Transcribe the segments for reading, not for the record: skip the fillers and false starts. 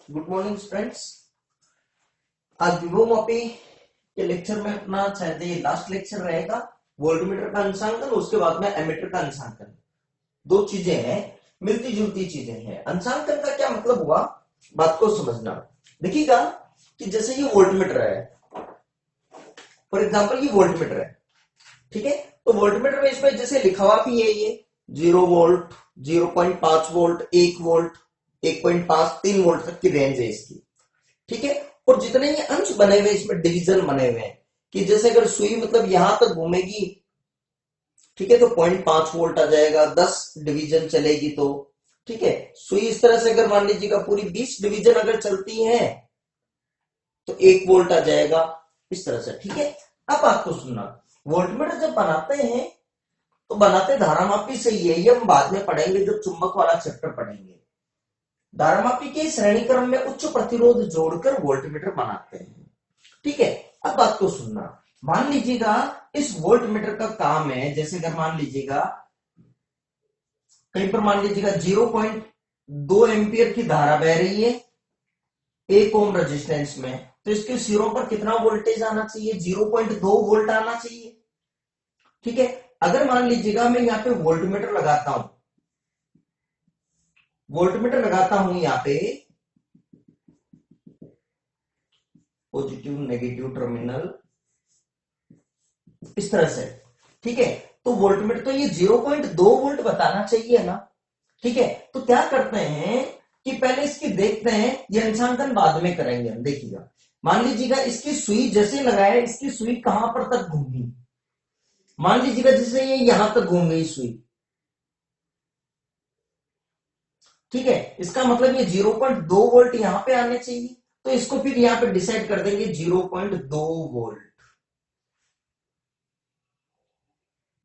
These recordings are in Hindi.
Good morning friends. आज विभवमापी के लेक्चर में अपना शायद ये लास्ट लेक्चर रहेगा। वोल्टमीटर का अंशांकन, उसके बाद में एमीटर का अंशांकन। दो चीजें हैं, मिलती जुलती चीजें हैं। अंशांकन का क्या मतलब हुआ, बात को समझना। देखिएगा कि जैसे ये वोल्टमीटर है, फॉर एग्जाम्पल ये वोल्टमीटर है, ठीक है। तो वोल्टमीटर में इसमें जैसे लिखा हुआ भी है, ये 0 वोल्ट, 0.5 वोल्ट, 1 वोल्ट, 1.5, 3 वोल्ट तक की रेंज है इसकी, ठीक है। और जितने ये अंश बने हुए इसमें डिवीजन बने हुए हैं कि जैसे अगर सुई मतलब यहां तक घूमेगी, ठीक है, तो 0.5 वोल्ट आ जाएगा। 10 डिवीजन चलेगी तो, ठीक है। सुई इस तरह से अगर मान लीजिएगा पूरी 20 डिवीजन अगर चलती है तो 1 वोल्ट आ जाएगा, इस तरह से, ठीक है। अब आपको सुनना, वोल्टमीटर जब बनाते हैं तो बनाते धारामापी से ही है। ये हम बाद में पढ़ेंगे जब चुंबक वाला चैप्टर पढ़ेंगे। धारामापी के श्रेणी क्रम में उच्च प्रतिरोध जोड़कर वोल्टमीटर बनाते हैं, ठीक है। अब बात को सुनना, मान लीजिएगा इस वोल्टमीटर का काम है, जैसे अगर मान लीजिएगा कहीं पर मान लीजिएगा 0.2 एम्पियर की धारा बह रही है 1 ओम रेजिस्टेंस में, तो इसके सिरों पर कितना वोल्टेज आना चाहिए? 0.2 वोल्ट आना चाहिए, ठीक है। अगर मान लीजिएगा मैं यहाँ पे वोल्टमीटर लगाता हूं, वोल्टमीटर लगाता हूं यहाँ पे, पॉजिटिव नेगेटिव टर्मिनल इस तरह से, ठीक है। तो वोल्टमीटर तो ये 0.2 वोल्ट बताना चाहिए ना, ठीक है। तो क्या करते हैं कि पहले इसकी देखते हैं, ये अंशांकन बाद में करेंगे हम। देखिएगा, मान लीजिएगा इसकी सुई जैसे लगाया, इसकी सुई कहां पर तक घूमी, मान लीजिएगा जैसे ये यहां तक घूम गई सुई, ठीक है। इसका मतलब ये 0.2 वोल्ट यहां पे आने चाहिए, तो इसको फिर यहां पे डिसाइड कर देंगे 0.2 वोल्ट,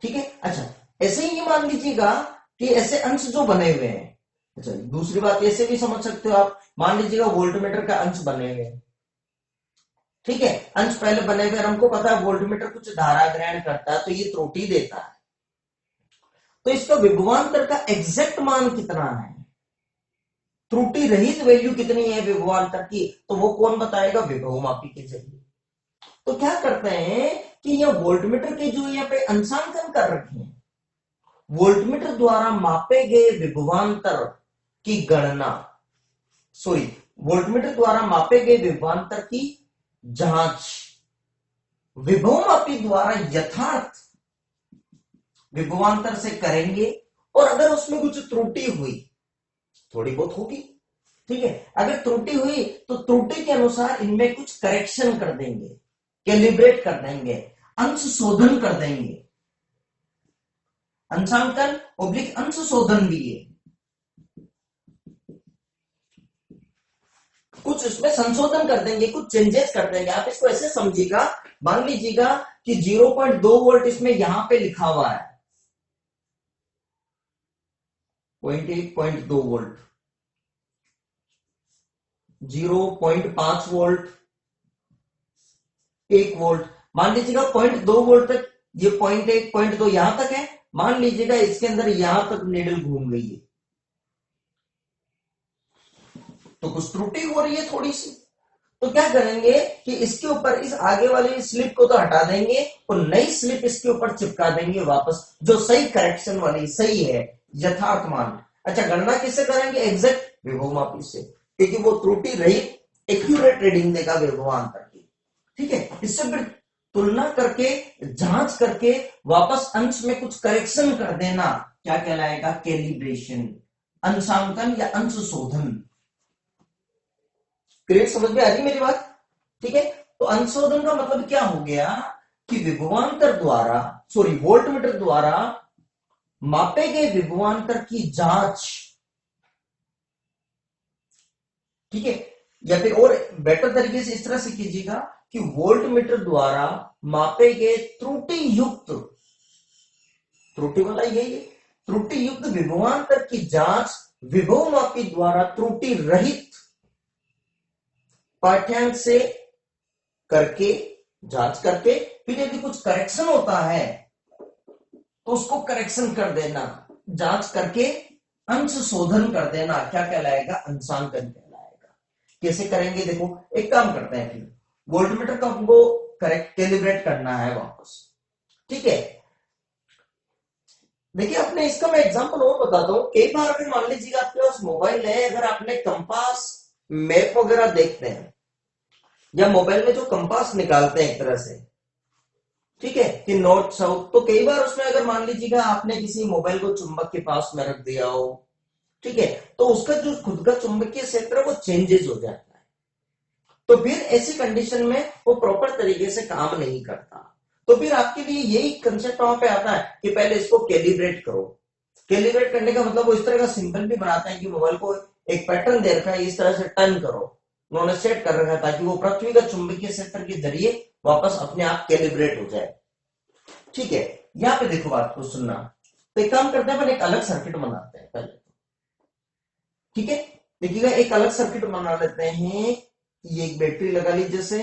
ठीक है। अच्छा, ऐसे ही मान लीजिएगा कि ऐसे अंश जो बने हुए हैं, अच्छा दूसरी बात ऐसे भी समझ सकते हो आप, मान लीजिएगा वोल्टमीटर का अंश बने हुए हैं, ठीक है। अंश पहले बने हुए, हमको पता है वोल्टमीटर कुछ धारा ग्रहण करता है तो ये त्रुटि देता है, तो इसका विभवांतर का एग्जैक्ट मान कितना है, त्रुटि रहित वैल्यू कितनी है विभवांतर की, तो वो कौन बताएगा? विभवमापी के जरिए। तो क्या करते हैं कि यह वोल्टमीटर के जो यहाँ पे अंशांकन कर रखे हैं, वोल्टमीटर द्वारा मापे गए विभवांतर की गणना, सॉरी, वोल्टमीटर द्वारा मापे गए विभवांतर की जांच विभवमापी द्वारा यथार्थ विभवांतर से करेंगे। और अगर उसमें कुछ त्रुटि हुई, थोड़ी बहुत होगी, ठीक है, अगर त्रुटि हुई तो त्रुटि के अनुसार इनमें कुछ करेक्शन कर देंगे, कैलिब्रेट कर देंगे, अंश शोधन कर देंगे। अंशांकन ओब्लिक अंश शोधन भी है, कुछ इसमें संशोधन कर देंगे, कुछ चेंजेस कर देंगे। आप इसको ऐसे समझिएगा, मान लीजिएगा कि 0.2 वोल्ट इसमें यहां पे लिखा हुआ है, 0.2 वोल्ट, 0.5 वोल्ट, 1 वोल्ट, मान लीजिएगा 0.2 वोल्ट तक, ये 0.1 0.2 यहां तक है। मान लीजिएगा इसके अंदर यहां तक नीडल घूम गई है, तो कुछ त्रुटि हो रही है थोड़ी सी, तो क्या करेंगे कि इसके ऊपर इस आगे वाली स्लिप को तो हटा देंगे और नई स्लिप इसके ऊपर चिपका देंगे वापस, जो सही करेक्शन वाली, सही है, यथार्थ मान। अच्छा, गणना किससे करेंगे? एग्जैक्ट विभवमापी से, क्योंकि वो त्रुटि रहित एक्यूरेट रीडिंग देगा विभवांतर की, ठीक है। इससे फिर तुलना करके, जांच करके वापस अंश में कुछ करेक्शन कर देना, क्या कहलाएगा? कैलिब्रेशन, अंशांकन या अंश शोधन। क्लियर, समझ में आ रही मेरी बात? ठीक है। तो अंशोधन का मतलब क्या हो गया कि विभवांतर द्वारा, सॉरी, वोल्टमीटर द्वारा मापे गए विभवांतर की जांच, ठीक है। या फिर और बेटर तरीके से इस तरह से कीजिएगा कि वोल्टमीटर द्वारा मापे गए त्रुटि युक्त, त्रुटि वाला यही है, त्रुटि युक्त विभवांतर की जांच विभवमापी द्वारा त्रुटि रहित पाठ्यांक से करके, जांच करके, फिर यदि कुछ करेक्शन होता है तो उसको करेक्शन कर देना, जांच करके अंश शोधन कर देना, क्या कहलाएगा? अंशांकन कहलाएगा। कैसे करेंगे देखो, एक काम करते हैं फिर वोल्टमीटर का हमको करेक्ट कैलिब्रेट करना है वापस। ठीक है, देखिए अपने इसका मैं एग्जांपल और बताता हूँ। कई बार अगर मान लीजिए आपके पास मोबाइल है, अगर आपने कंपास मैप वगैरह देखते हैं या मोबाइल में जो कंपास निकालते हैं एक तरह से, ठीक है, कि नॉर्थ साउथ, तो कई बार उसमें अगर मान लीजिएगा आपने किसी मोबाइल को चुंबक के पास में रख दिया हो, ठीक है, तो उसका जो खुद का चुंबकीय क्षेत्र है वो चेंजेस हो जाता है। तो फिर ऐसी कंडीशन में वो प्रॉपर तरीके से काम नहीं करता। तो फिर आपके लिए यही कंसेप्ट वहां पे आता है कि पहले इसको कैलिब्रेट करो। कैलिब्रेट करने का मतलब वो इस तरह का सिंबल भी बनाते हैं कि मोबाइल को एक पैटर्न दे रखा है, इस तरह से टर्न करो, उन्होंने सेट कर रखा है ताकि वो पृथ्वी का चुंबकीय क्षेत्र के जरिए वापस अपने आप कैलिब्रेट हो जाए। ठीक है, यहाँ पे देखो बात को सुनना। तो एक काम करते हैं, अपन एक अलग सर्किट बनाते हैं पहले। ठीक है, देखिएगा एक अलग सर्किट बना लेते हैं। ये एक बैटरी लगा ली जैसे,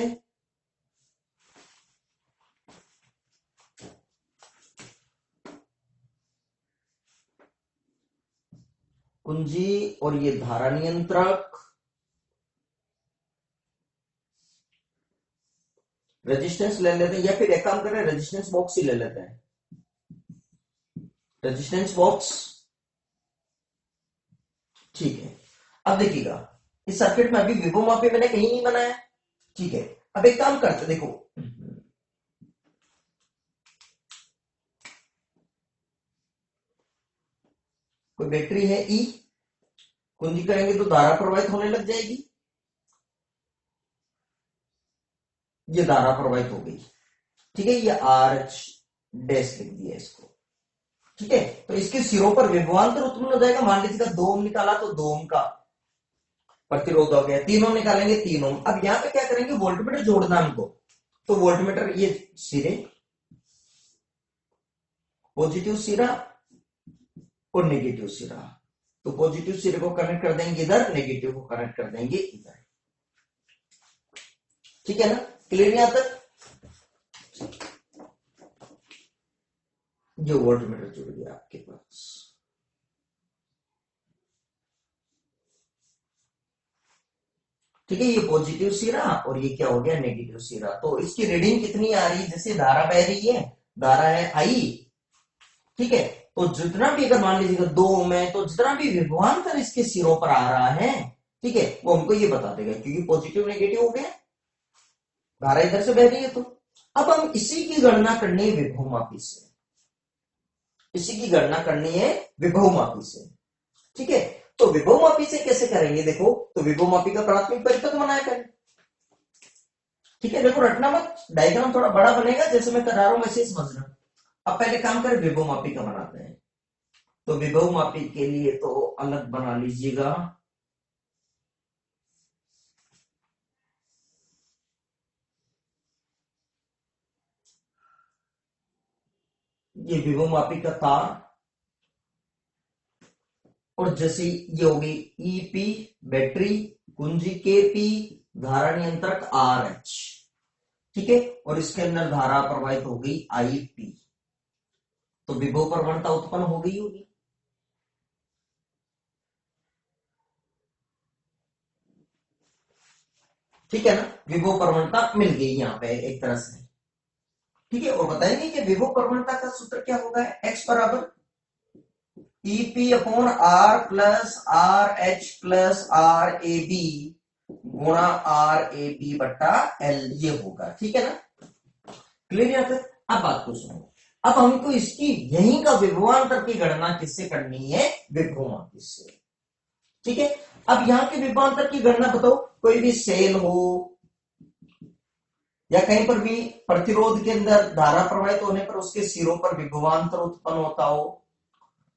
कुंजी, और ये धारा नियंत्रक, रेजिस्टेंस ले लेते हैं, या फिर एक काम करें रेजिस्टेंस बॉक्स ही ले लेते हैं, रेजिस्टेंस बॉक्स। ठीक है, अब देखिएगा इस सर्किट में अभी विभव मापी मैंने कहीं नहीं बनाया। ठीक है, अब एक काम करते देखो, कोई बैटरी है ई, कुंजी करेंगे तो धारा प्रवाहित होने लग जाएगी, ये धारा प्रवाहित हो गई। ठीक है, ये आर एच डैश लिख दिया इसको। ठीक है, तो इसके सिरों पर विभवांतर उत्पन्न हो जाएगा। मान लीजिएगा 2 ओम निकाला तो 2 ओम का प्रतिरोध हो गया, 3 ओम निकालेंगे 3 ओम। अब यहां पे क्या करेंगे, वोल्टमीटर जोड़ना हमको, तो वोल्टमीटर ये सिरे, पॉजिटिव सिरा और नेगेटिव सिरा, तो पॉजिटिव सिरे को कनेक्ट कर देंगे इधर, नेगेटिव को कनेक्ट कर देंगे इधर। ठीक है ना, क्लियर यहां तक? जो वोल्टमीटर जुड़ गया आपके पास। ठीक है, ये पॉजिटिव सिरा और ये क्या हो गया, नेगेटिव सिरा। तो इसकी रीडिंग कितनी आ रही है, जैसे धारा बह रही है, धारा है आई। ठीक है, तो जितना भी अगर मान लीजिएगा 2 ओम है, तो जितना भी विभवांतर इसके सिरों पर आ रहा है, ठीक है, वो हमको ये बता देगा, क्योंकि पॉजिटिव नेगेटिव हो गया, धारा इधर से बह रही है। तो अब हम इसी की गणना करनी है विभव मापी से, इसी की गणना करनी है विभव मापी से। ठीक है, तो विभव मापी से कैसे करेंगे देखो, तो विभव मापी का प्राथमिक परिपथ बनाया करें। ठीक है, देखो रटना मत, डायग्राम थोड़ा बड़ा बनेगा, जैसे मैं कर रहा हूं वैसे समझना। अब पहले काम करें विभव मापी का बनाते हैं। तो विभव मापी के लिए तो अलग बना लीजिएगा, ये विभव मापी का तार, और जैसे ये होगी ईपी बैटरी, कुंजी के पी, धारा नियंत्रक आर एच। ठीक है, और इसके अंदर धारा प्रवाहित हो गई आई पी, तो विभव प्रवणता उत्पन्न हो गई होगी। ठीक है ना, विभव प्रवणता मिल गई यहां पे एक तरह से। ठीक है, और बताएंगे कि विभव प्रवणता का सूत्र क्या होगा, एक्स बराबर EP upon R plus R H plus R A B गुणा आर ए बी बट्टा एल, ये होगा। ठीक है ना, क्लियर है? अब बात को सुनो, अब हमको इसकी यहीं का विभवांतर की गणना किससे करनी है, विभव मापी से। ठीक है, अब यहां के विभवांतर की गणना बताओ, कोई भी सेल हो या कहीं पर भी प्रतिरोध के अंदर धारा प्रवाहित होने पर उसके सिरों पर विभवांतर उत्पन्न होता हो,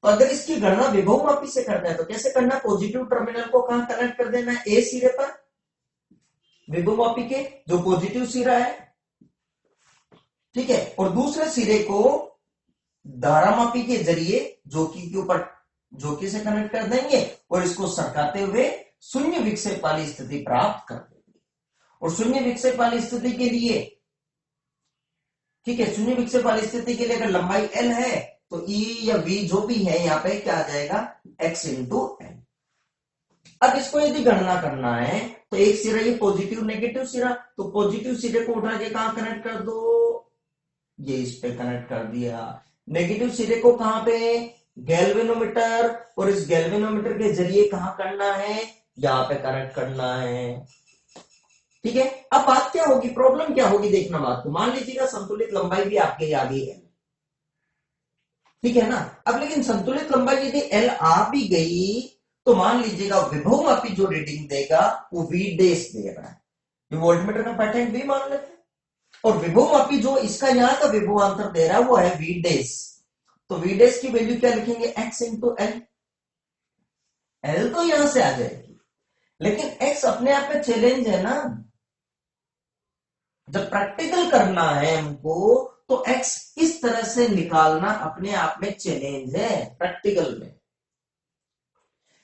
तो अगर इसकी गणना विभव मापी से करना है तो कैसे करना, पॉजिटिव टर्मिनल को कहां कनेक्ट कर देना है, ए सिरे पर विभव मापी के, जो पॉजिटिव सिरा है। ठीक है, और दूसरे सिरे को धारा मापी के जरिए जोकी के ऊपर जोकी से कनेक्ट कर देंगे और इसको सरकाते हुए शून्य विक्षेप वाली स्थिति प्राप्त कर देंगे। और शून्य विक्षेप वाली स्थिति के लिए, ठीक है, शून्य विक्षेप वाली स्थिति के लिए अगर लंबाई एल है तो ई या वी जो भी है यहां पे क्या आ जाएगा, एक्स इंटू एन। अब इसको यदि गणना करना है तो एक सिरा ये पॉजिटिव नेगेटिव सिरा, तो पॉजिटिव सिरे को उठा के कहां कनेक्ट कर दो, ये इस पे कनेक्ट कर दिया। नेगेटिव सिरे को कहां पे, गैल्वेनोमीटर, और इस गैल्वेनोमीटर के जरिए कहां करना है, यहां पे कनेक्ट करना है। ठीक है, अब बात क्या होगी, प्रॉब्लम क्या होगी, देखना बात को। मान लीजिएगा संतुलित लंबाई भी आपके आ गई है, ठीक है ना। अब लेकिन संतुलित लंबाई यदि एल आ भी गई तो मान लीजिएगा विभवमापी जो रीडिंग देगा वो वी डैश दे रहा है, ये वोल्टमीटर का पैटर्न भी मान लेते हैं, और विभवमापी जो इसका यहाँ का विभवांतर दे रहा है वो है वी डैश। तो वी डैश की वैल्यू क्या लिखेंगे, एक्स इंटू एल। एल तो यहां से आ जाएगी, लेकिन एक्स अपने आप में चैलेंज है ना, जब प्रैक्टिकल करना है हमको तो एक्स इस तरह से निकालना अपने आप में चैलेंज है प्रैक्टिकल में,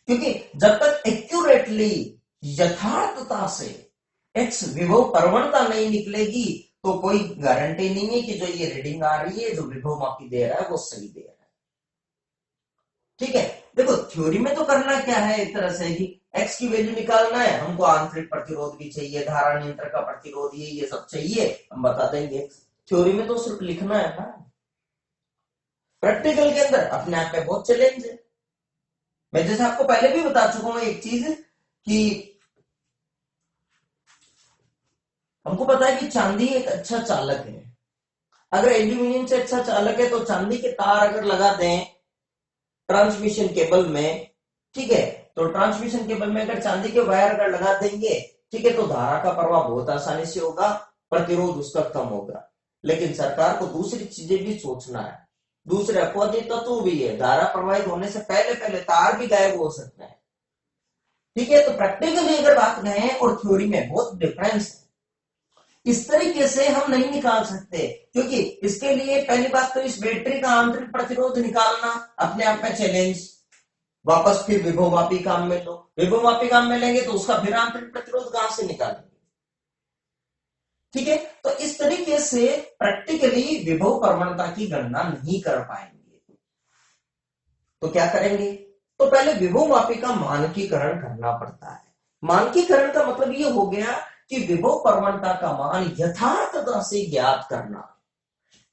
क्योंकि जब तक एक्यूरेटली यथार्थता से एक्स विभव प्रवणता नहीं निकलेगी तो कोई गारंटी नहीं है कि जो ये रीडिंग आ रही है, जो विभव मापी दे रहा है वो सही दे रहा है। ठीक है, देखो थ्योरी में तो करना क्या है, एक तरह से कि एक्स की वैल्यू निकालना है हमको, आंतरिक प्रतिरोध भी चाहिए, धारा नियंत्रण का प्रतिरोध ये सब चाहिए, हम बता देंगे। थ्योरी में तो सिर्फ लिखना है ना, प्रैक्टिकल के अंदर अपने आप में बहुत चैलेंज है। मैं जैसे आपको पहले भी बता चुका हूं एक चीज कि हमको पता है कि चांदी एक अच्छा चालक है, अगर एल्यूमिनियम से अच्छा चालक है तो चांदी के तार अगर लगा दें ट्रांसमिशन केबल में, ठीक है, तो ट्रांसमिशन केबल में अगर चांदी के वायर अगर लगा देंगे, ठीक है, तो धारा का प्रवाह बहुत आसानी से होगा, प्रतिरोध उसका कम होगा। लेकिन सरकार को दूसरी चीजें भी सोचना है, दूसरे अपवादी तत्व भी है, धारा प्रवाहित होने से पहले पहले तार भी गायब हो सकते हैं। ठीक है, तो प्रैक्टिकली अगर बात करें और थ्योरी में बहुत डिफरेंस है, इस तरीके से हम नहीं निकाल सकते, क्योंकि इसके लिए पहली बात तो इस बैटरी का आंतरिक प्रतिरोध निकालना अपने आप में चैलेंज, वापस फिर विभवमापी काम में लो, विभवमापी काम में लेंगे तो उसका फिर आंतरिक प्रतिरोध कहां से निकालेंगे। ठीक है, तो इस तरीके से प्रैक्टिकली विभव प्रवणता की गणना नहीं कर पाएंगे, तो क्या करेंगे, तो पहले विभवमापी का मानकीकरण करना पड़ता है। मानकीकरण का मतलब ये हो गया कि विभव प्रवणता का मान यथार्थता से ज्ञात करना।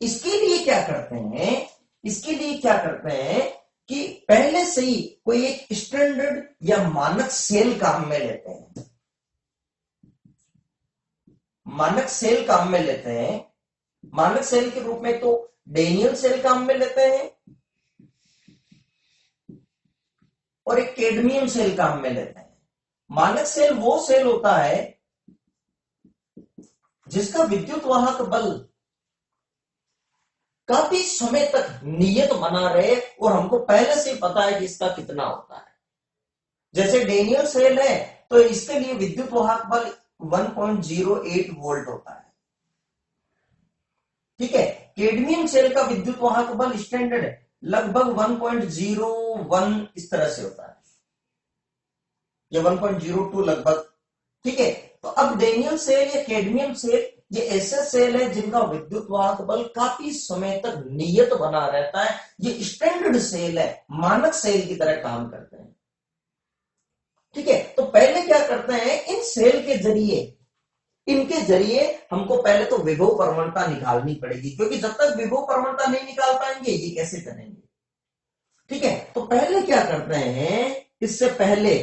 इसके लिए क्या करते हैं, इसके लिए क्या करते हैं कि पहले से ही कोई एक स्टैंडर्ड या मानक सेल काम में लेते हैं, मानक सेल काम में लेते हैं। मानक सेल के रूप में तो डेनियल सेल काम में लेते हैं और एक कैडमियम सेल काम में लेते हैं। मानक सेल वो सेल होता है जिसका विद्युत वाहक बल काफी समय तक नियत बना रहे और हमको पहले से पता है कि इसका कितना होता है। जैसे डेनियल सेल है तो इसके लिए विद्युत वाहक बल 1.08 वोल्ट होता है। ठीक है, कैडमियम सेल का विद्युत वाहक बल स्टैंडर्ड लगभग 1.01 इस तरह से होता है, या 1.02 लगभग। ठीक है, तो अब डेनियल सेल या कैडमियम सेल ये ऐसे सेल है जिनका विद्युत वाहक बल काफी समय तक नियत बना रहता है, ये स्टैंडर्ड सेल है, मानक सेल की तरह काम करते हैं। ठीक है, तो पहले क्या करते हैं, इन सेल के जरिए, इनके जरिए हमको पहले तो विभव प्रवणता निकालनी पड़ेगी, क्योंकि जब तक विभव प्रवणता नहीं निकाल पाएंगे ये कैसे करेंगे। ठीक है, तो पहले क्या करते हैं, इससे पहले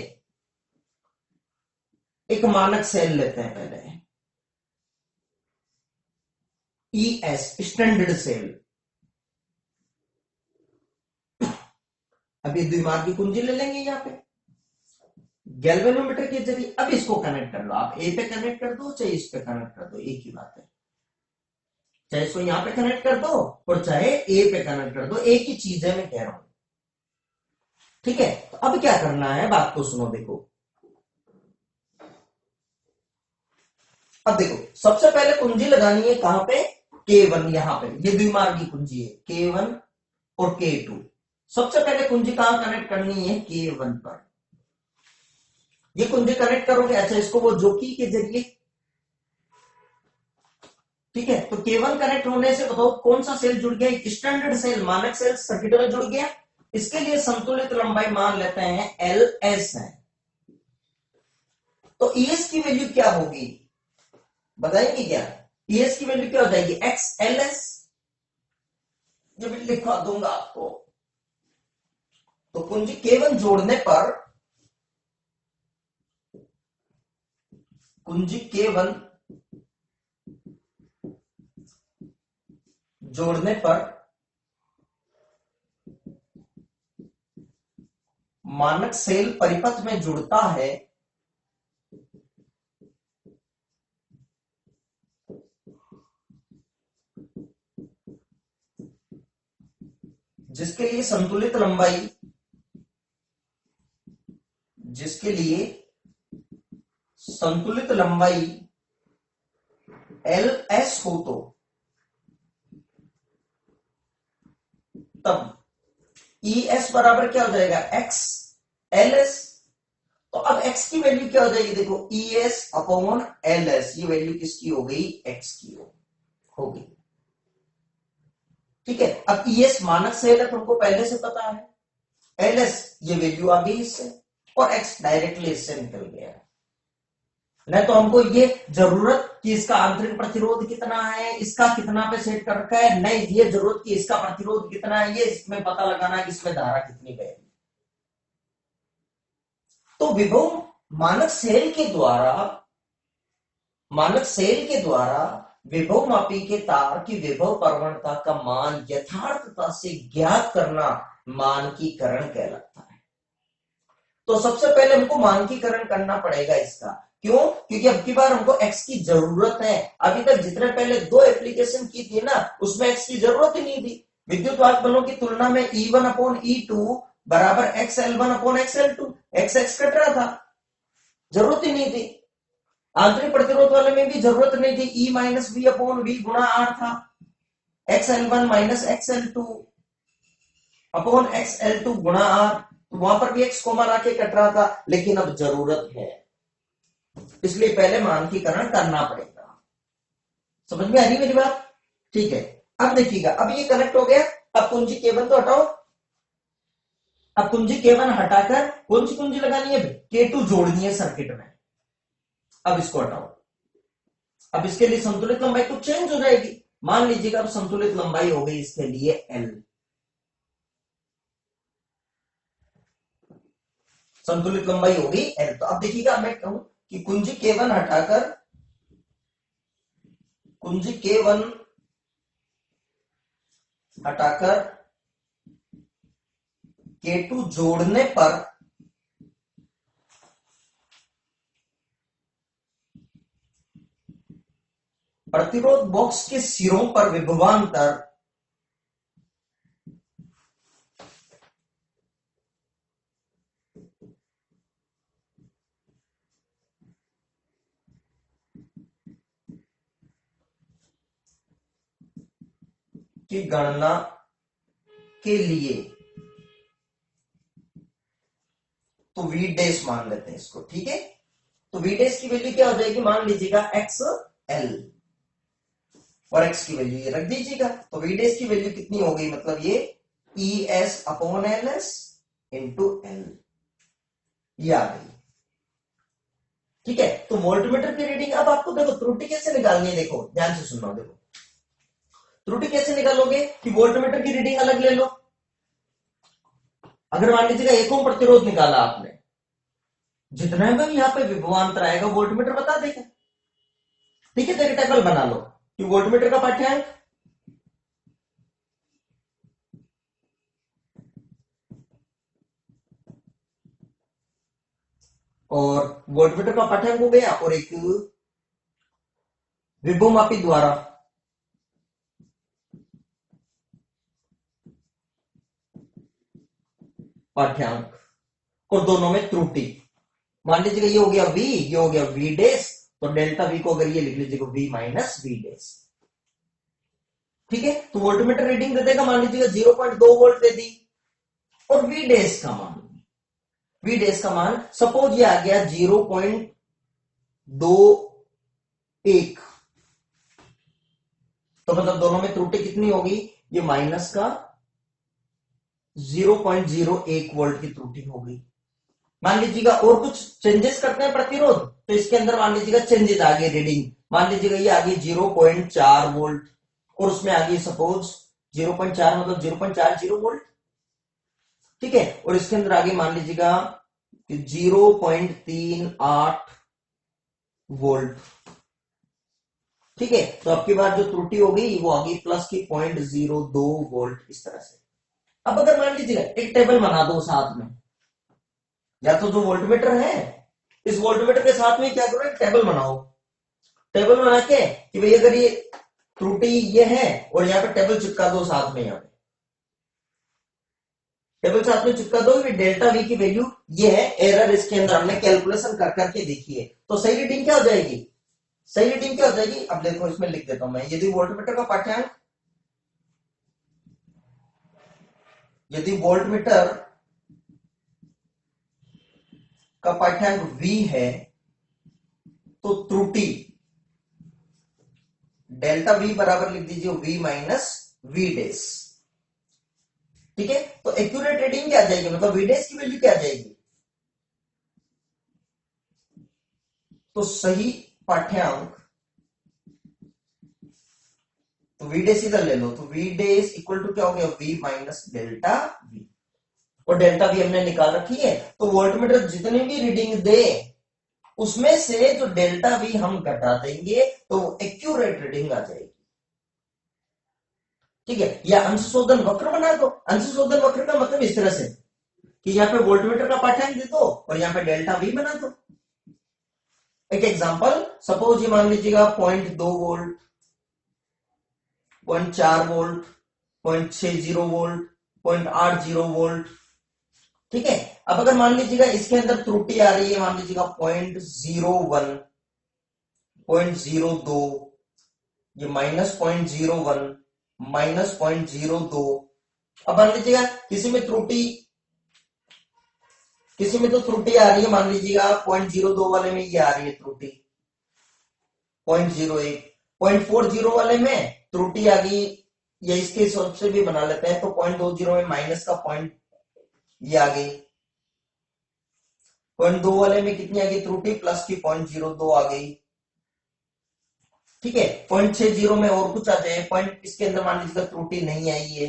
एक मानक सेल लेते हैं पहले, ES स्टैंडर्ड सेल। अभी द्विमार्गी कुंजी ले लेंगे यहां पे गैल्वेनोमीटर के जरिए। अब इसको कनेक्ट कर लो, आप ए पे कनेक्ट कर दो चाहे इस पे कनेक्ट कर दो, एक ही बात है, चाहे इसको यहां पे कनेक्ट कर दो और चाहे ए पे कनेक्ट कर दो, एक ही चीज है मैं कह रहा हूं। ठीक है, तो अब क्या करना है, बात को सुनो, देखो अब देखो, सबसे पहले कुंजी लगानी है कहां पे, K1, यहां पे ये द्विमार्गी कुंजी है K1 और K2। सबसे पहले कुंजी कहां कनेक्ट करनी है, K1 पर। ये कुंजी कनेक्ट करोगे, अच्छा इसको वो जोकी के जरिए। ठीक है, तो K1 कनेक्ट होने से बताओ कौन सा सेल जुड़ गया, स्टैंडर्ड सेल, मानक सेल सर्किट में जुड़ गया। इसके लिए संतुलित लंबाई मान लेते हैं LS है, तो ईएस की वैल्यू क्या होगी बताएंगे क्या? ईएस की वैल्यू क्या हो जाएगी? X L S. ये भी लिखवा दूंगा आपको। तो कुंजी केवल जोड़ने पर, कुंजी केवल जोड़ने पर मानक सेल परिपथ में जुड़ता है जिसके लिए संतुलित लंबाई, जिसके लिए संतुलित लंबाई एल एस हो तो तब ई एस बराबर क्या हो जाएगा? X L S. तो अब x की वैल्यू क्या हो जाएगी? देखो E S upon L S, ये वैल्यू किसकी हो गई? x की हो गई। ठीक है, अब ई एस मानक सेल है, तुमको पहले से पता है। एल एस ये वैल्यू आ गई इससे, और x डायरेक्टली इससे निकल गया। नहीं तो हमको ये जरूरत कि इसका आंतरिक प्रतिरोध कितना है, इसका कितना पे सेट कर रखा है, नहीं ये जरूरत कि इसका प्रतिरोध कितना है, ये इसमें पता लगाना है कि इसमें धारा कितनी बह रही। तो विभव मानक सेल के द्वारा, मानक सेल के द्वारा विभव मापी के तार की विभव प्रवणता का मान यथार्थता से ज्ञात करना मानकीकरण कहलाता है। तो सबसे पहले हमको मानकीकरण करना पड़ेगा इसका। क्यों? क्योंकि अब की बार हमको x की जरूरत है। अभी तक जितने पहले दो एप्लीकेशन की थी ना, उसमें x की जरूरत ही नहीं थी। विद्युत वाहक बलों की तुलना में E1 अपॉन E2 बराबर XL1 upon XL2, x cut रहा था, जरूरत ही नहीं थी। आंतरिक प्रतिरोध वाले में भी जरूरत नहीं थी, E minus V upon V गुणा R था, XL1 minus XL2 upon XL2 गुणा R। तो वहां पर भी x कोमा लाके कट रहा था, लेकिन अब जरूरत है, इसलिए पहले मानकीकरण करना पड़ेगा। समझ में आ रही मेरी बात? ठीक है, अब देखिएगा, अब ये कनेक्ट हो गया। अब कुंजी केवन तो हटाओ। अब कुंजी केवन हटाकर कौन सी कुंजी लगानी है? K2 जोड़नी है सर्किट में। अब इसको हटाओ। अब इसके लिए संतुलित लंबाई कुछ चेंज हो जाएगी। मान लीजिएगा अब संतुलित लंबाई हो गई इसके लिए L, संतुलित लंबाई हो गई L। तो अब देखिएगा, मैं कहूं कि कुंजी K1 हटाकर, कुंजी K1 हटाकर K2 जोड़ने पर प्रतिरोध बॉक्स के सिरों पर विभवांतर की गणना के लिए, तो वी डैश मान लेते हैं इसको। ठीक है, तो वी डैश की वैल्यू क्या हो जाएगी? मान लीजिएगा एक्स एल, और x की वैल्यू ये रख दीजिएगा। तो वी डैश की वैल्यू कितनी हो गई? मतलब ये E S upon L S into L, ये आ गई। ठीक है, तो वोल्टमीटर की रीडिंग अब आपको देखो त्रुटि कैसे निकालनी है, देखो ध्यान से सुनना। देखो त्रुटि कैसे निकालोगे कि वोल्टमीटर की रीडिंग अलग ले लो। अगर मान लीजिएगा 1 ओम प्रतिरोध निकाला आपने, जितना भी यहाँ पे विभवांतर आएगा वोल्टमीटर बता देगा। ठीक है, तो एक टेबल बना लो कि वोल्टमीटर का पाठ्यांक और वोल्टमीटर का पाठ्यांक हो गया, और एक विभवमापी द्वारा पाठ्यांक, और दोनों में त्रुटि। मान लीजिएगा ये हो गया v, ये हो गया v डैश, तो डेल्टा v को अगर ये लिख लीजिएगा v माइनस v डैश। ठीक है, तो वोल्टमीटर रीडिंग दे देगा, मान लीजिएगा 0.2 वोल्ट दे दी, और v डैश का मान, v डैश का मान सपोज ये आ गया 0.21, तो मतलब दोनों में त्रुटि कितनी होगी? ये माइनस का 0.01 वोल्ट की त्रुटि हो गई। मान लीजिएगा और कुछ चेंजेस करते हैं प्रतिरोध, तो इसके अंदर मान लीजिएगा चेंजेस आ गए, रीडिंग मान लीजिएगा ये आ गई 0.4 वोल्ट, और उसमें आ गई सपोज 0.4 मतलब 0.40 वोल्ट, ठीक है। और इसके अंदर आगे मान लीजिएगा 0.38 वोल्ट, ठीक है। तो आपकी बार जो त्रुटि हो गई वो आ गई प्लस की 0.02 वोल्ट, इस तरह से। अब अगर मान लीजिएगा एक टेबल बना दो साथ में, या तो जो वोल्टमीटर है इस वोल्टमीटर के साथ में क्या करो, एक टेबल बनाओ, टेबल बना के कि भाई अगर ये त्रुटि ये है, और यहाँ पे टेबल चिपका दो साथ में, यहाँ पे टेबल साथ में चिपका दो कि डेल्टा वी की वैल्यू ये है, एरर इसके अंदर हमने कैलकुलेशन कर करके देखी है, तो सही रीडिंग क्या हो जाएगी, सही रीडिंग क्या हो जाएगी। अब देखो इसमें लिख देता हूं मैं, यदि वोल्टमीटर का पाठ्यांक, यदि वोल्टमीटर का पाठ्यांक V है, तो त्रुटि डेल्टा V बराबर लिख दीजिए V माइनस V डैश, ठीक है। तो एक्यूरेट रीडिंग क्या आ जाएगी, मतलब V डैश की वैल्यू क्या आ जाएगी, तो सही पाठ्यांक, तो V डैश इधर ले लो, तो V डैश इक्वल टू क्या हो गया, V माइनस डेल्टा V, और डेल्टा V हमने निकाल रखी है। तो वोल्टमीटर जितनी भी रीडिंग दे उसमें से जो डेल्टा V हम घटा देंगे तो एक्यूरेट रीडिंग आ जाएगी, ठीक है। या अंश शोधन वक्र बना दो, अंश शोधन वक्र का मतलब इस तरह से कि यहाँ पे वोल्टमीटर का पाठ्यांक दे दो और यहाँ पे डेल्टा V बना दो। एक एग्जांपल, सपोज ये मान लीजिएगा 0.2 वोल्ट, 0.4 वोल्ट, 0.60 वोल्ट, 0.80 वोल्ट, ठीक है। अब अगर मान लीजिएगा इसके अंदर त्रुटि आ रही है, मान लीजिएगा 0.01, 0.02, ये माइनस 0.01, माइनस 0.02। अब मान लीजिएगा किसी में त्रुटि, किसी में तो त्रुटि आ रही है, मान लीजिएगा 0.02 वाले में ये आ रही है त्रुटि, 0.01, 0.40 वाले में त्रुटि आ गई, या इसके हिसाब से भी बना लेते हैं, तो 0.20 में माइनस का पॉइंट ये आ गई, 0.2 वाले में कितनी आ गई त्रुटि, प्लस की 0.02 आ गई, ठीक है। 0.60 में और कुछ आ जाए, पॉइंट इसके अंदर मान लीजिएगा त्रुटि नहीं आई है,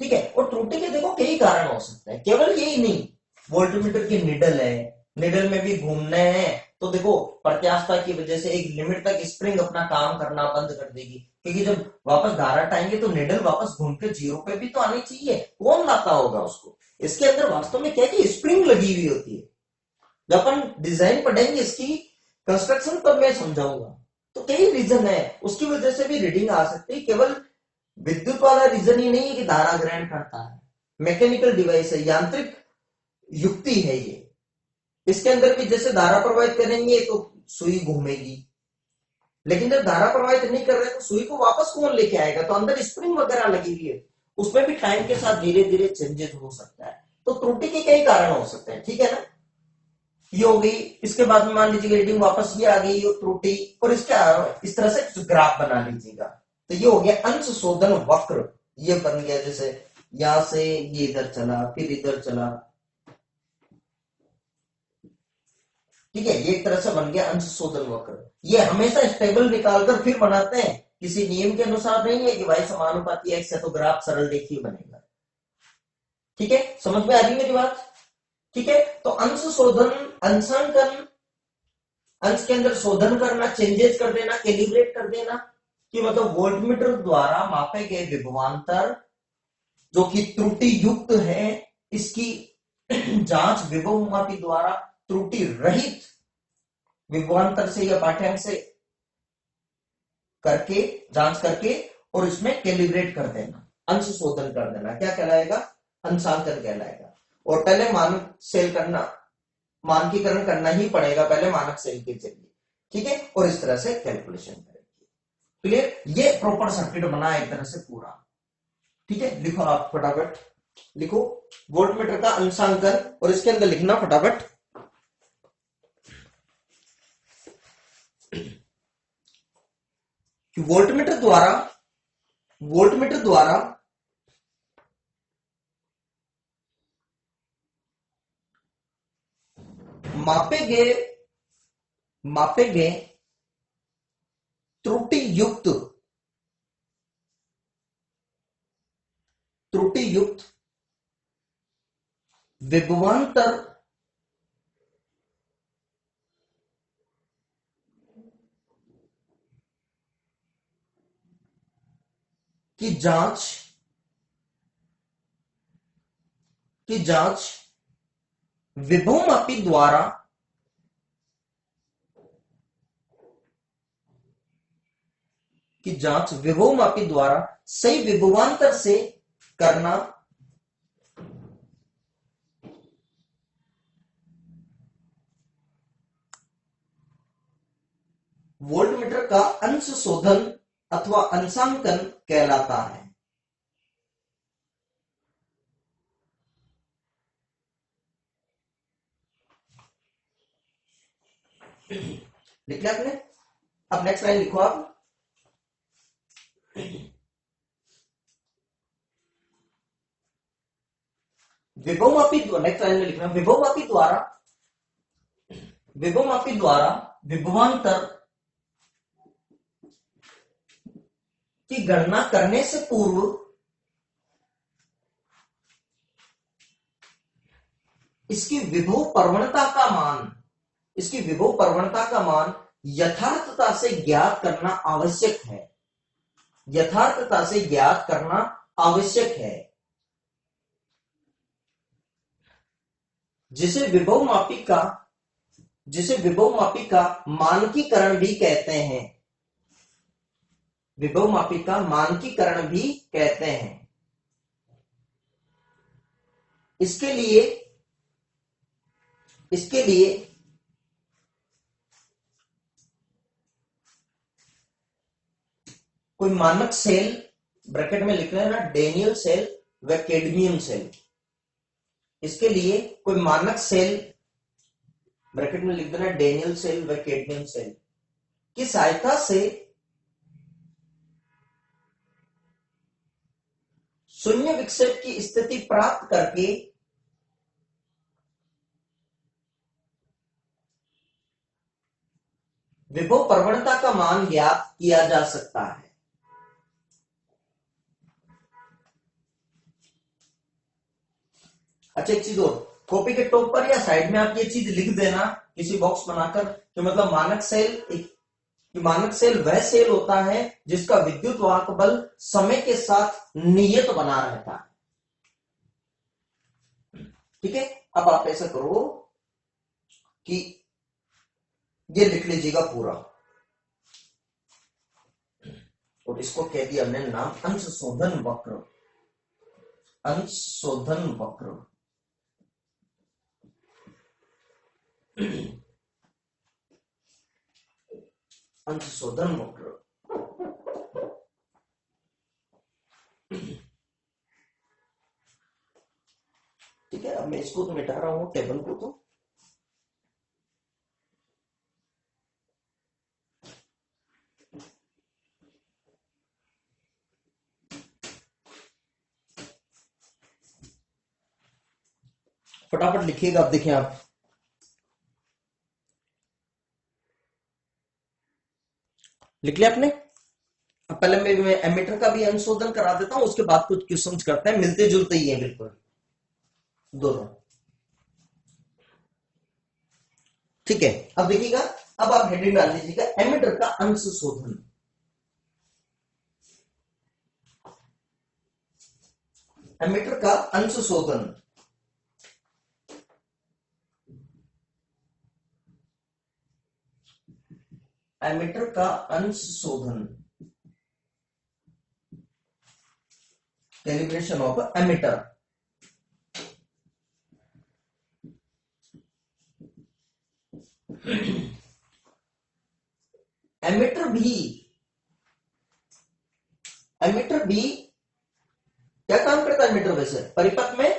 ठीक है। और त्रुटि के देखो कई कारण हो सकते हैं, केवल यही नहीं, वोल्टमीटर की निडल है, निडल में भी घूमने हैं, तो देखो प्रत्यास्थता की वजह से एक लिमिट तक स्प्रिंग अपना काम करना बंद कर देगी, क्योंकि जब वापस धारा हटाएंगे तो निडल वापस घूम के जीरो पे भी तो आनी चाहिए, कौन लाता होगा उसको। इसके अंदर वास्तव में क्या है, स्प्रिंग लगी हुई होती है। जब अपन डिजाइन पढ़ेंगे इसकी कंस्ट्रक्शन तब मैं समझाऊंगा। तो कई रीजन है, उसकी वजह से भी रीडिंग आ सकती है, केवल विद्युत वाला रीजन ही नहीं है कि धारा ग्रहण करता है, मैकेनिकल डिवाइस है, यांत्रिक युक्ति है ये। इसके अंदर भी जैसे धारा प्रवाहित करेंगे तो सुई घूमेगी, लेकिन जब धारा प्रवाहित नहीं कर रहे तो सुई को वापस कौन लेके आएगा, तो अंदर स्प्रिंग वगैरह लगी हुई है, उसमें भी टाइम के साथ धीरे धीरे चेंजेस हो सकता है। तो त्रुटि के कई कारण हो सकते हैं, ठीक है ना। ये हो गई, इसके बाद में मान लीजिएगा रीडिंग वापस ये आ गई त्रुटि, और इसका इस तरह से ग्राफ बना लीजिएगा। तो ये हो गया अंश शोधन वक्र, ये बन गया, जैसे यहां से ये इधर चला फिर इधर चला, ठीक है। ये एक तरह से बन गया अंश शोधन वक्र। ये हमेशा स्टेबल निकालकर फिर बनाते हैं, किसी नियम के अनुसार नहीं है कि भाई समानुपाती एक्स है तो ग्राफ सरल रेखीय बनेगा, ठीक है। समझ में आ रही मेरी बात, ठीक है। तो अंश शोधन, अंशांकन, अंश के अंदर शोधन करना, चेंजेस कर देना, कैलिब्रेट कर देना, कि मतलब वोल्टमीटर द्वारा मापे गए विभवांतर जो कि त्रुटि युक्त है, इसकी जांच विभव मापी द्वारा त्रुटि रहित विभवांतर से या पाठ्यांक से करके, जांच करके, और इसमें कैलिब्रेट कर देना, अंश शोधन कर देना, क्या कहलाएगा, अंशांकन कहलाएगा। और पहले मानक सेल करना, मानकीकरण करना ही पड़ेगा पहले मानक सेल के जरिए, ठीक है। और इस तरह से कैलकुलेशन करेंगे, क्लियर। ये प्रॉपर सर्किट बना एक तरह से पूरा, ठीक है। लिखो आप फटाफट, लिखो वोल्टमीटर का अंशांकन, और इसके अंदर लिखना फटाफट कि वोल्टमीटर द्वारा, वोल्टमीटर द्वारा मापे गए त्रुटि युक्त विभवांतर की जांच विभवमापी द्वारा सही विभवांतर से करना वोल्टमीटर का अंश शोधन अथवा अंशांकन कहलाता है। लिख लिया आपने? अब नेक्स्ट लाइन लिखो आप। विभवमापी नेक्स्ट लाइन में लिखना, विभवमापी द्वारा विभवांतर की गणना करने से पूर्व इसकी विभव प्रवणता का मान यथार्थता से ज्ञात करना आवश्यक है। जिसे विभवमापी का मानकीकरण भी कहते हैं। इसके लिए कोई मानक सेल ब्रैकेट में लिख लेना, डेनियल सेल व कैडमियम सेल। इसके लिए कोई मानक सेल ब्रैकेट में लिख देना, डेनियल सेल व कैडमियम सेल की सहायता से शून्य विक्षेप की स्थिति प्राप्त करके विभव प्रवणता का मान ज्ञात किया जा सकता है। अच्छा, एक चीज और, कॉपी के टॉप पर या साइड में आप ये चीज लिख देना किसी बॉक्स बनाकर, कि मतलब मानक सेल वह सेल होता है जिसका विद्युत वाहक बल समय के साथ नियत बना रहता है। ठीक है, अब आप ऐसा करो कि ये लिख लीजिएगा पूरा, और इसको कह दिया हमने नाम अंश शोधन वक्र। अंश शोधन वक्र ठीक है। अब मैं इसको तो मिटा रहा हूं, टेबल को तो फटाफट लिखिएगा। अब देखिए आप, लिख लिया आपने? अब पहले मैं एमीटर का भी अनुशोधन करा देता हूं, उसके बाद कुछ क्वेश्चंस करते हैं, मिलते जुलते ही है बिल्कुल दोनों। ठीक है, अब देखिएगा, अब आप हेडिंग डाल दीजिएगा, एमीटर का अंश शोधन। एमीटर का अंश शोधन। एमीटर का अंश शोधन, कैलिब्रेशन ऑफ एमीटर। एमीटर भी क्या काम करता है? एमीटर वैसे परिपथ में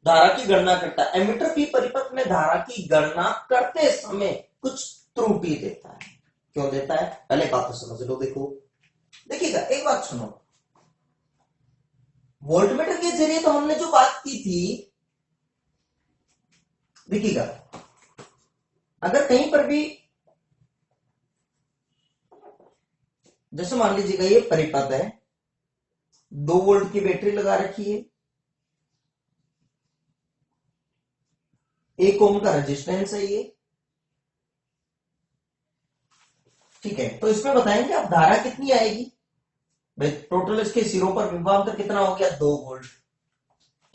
धारा की गणना करता है। एमीटर भी परिपथ में धारा की गणना करते समय कुछ त्रुटि देता है। क्यों देता है? पहले बात तो समझ लो। देखिएगा, एक बात सुनो, वोल्टमीटर के जरिए तो हमने जो बात की थी, देखिएगा, अगर कहीं पर भी जैसे मान लीजिएगा ये परिपथ है, 2 वोल्ट की बैटरी लगा रखी है, 1 ओम का रेजिस्टेंस है ये, ठीक है। तो इसमें बताएंगे आप धारा कितनी आएगी भाई, टोटल इसके सिरों पर विभवांतर कितना हो गया, 2 वोल्ट,